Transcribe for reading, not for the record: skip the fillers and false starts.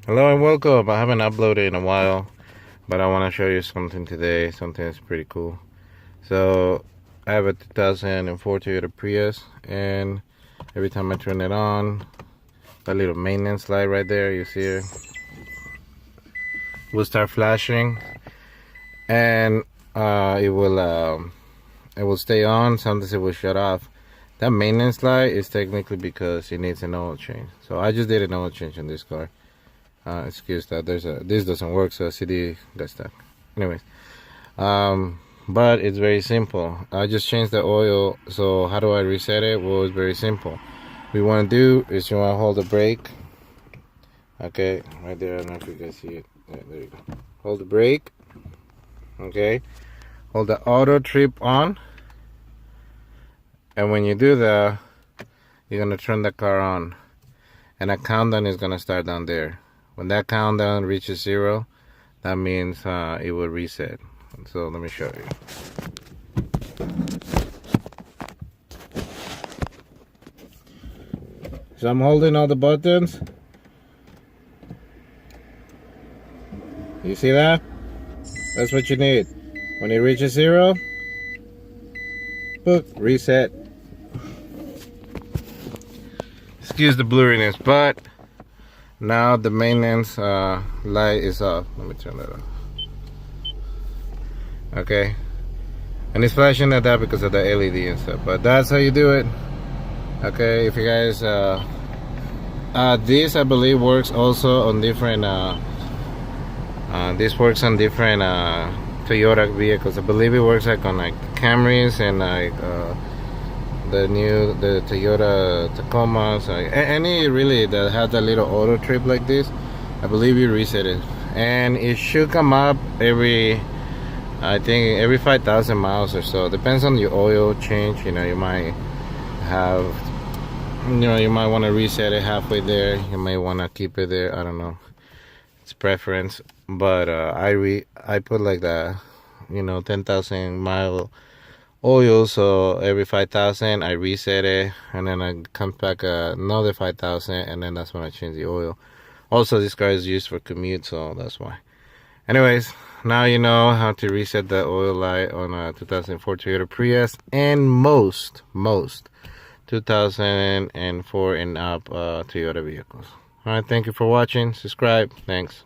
Hello and welcome. I haven't uploaded in a while, but I want to show you something today. Something that's pretty cool. So I have a 2004 Toyota Prius, and every time I turn it on, that little maintenance light right there, you see it, will start flashing, and it will stay on. Sometimes it will shut off. That maintenance light is technically because it needs an oil change. So I just did an oil change in this car. Excuse that. This doesn't work, so CD got stuck. Anyways, but it's very simple. I just changed the oil. So how do I reset it? Well, it's very simple. What you want to do is you want to hold the brake. Okay, right there. I don't know if you guys see it. Yeah, there you go. Hold the brake. Okay, hold the auto trip on. And when you do that, you're gonna turn the car on, and a countdown is gonna start down there. When that countdown reaches 0, that means it will reset. So let me show you. So I'm holding all the buttons. You see that? That's what you need. When it reaches 0, boop, reset. Excuse the blurriness, but now the maintenance light is off. Let me turn that off. Okay, and it's flashing at that because of the LED and stuff, but that's how you do it. Okay, if you guys this I believe works also on different this works on different Toyota vehicles. I believe it works like on like Camrys and like the Toyota Tacomas, any really that has a little auto trip like this. I believe you reset it, and it should come up every, I think every 5,000 miles or so. Depends on your oil change. You know, you might have, you might want to reset it halfway there. You may want to keep it there. I don't know. It's preference. But I put like that, 10,000 mile oil. So every 5,000 I reset it, and then I come back another 5,000, and then that's when I change the oil. Also, this car is used for commute, so that's why. Anyways, now you know how to reset the oil light on a 2004 Toyota Prius and most 2004 and up Toyota vehicles. All right, thank you for watching. Subscribe. Thanks.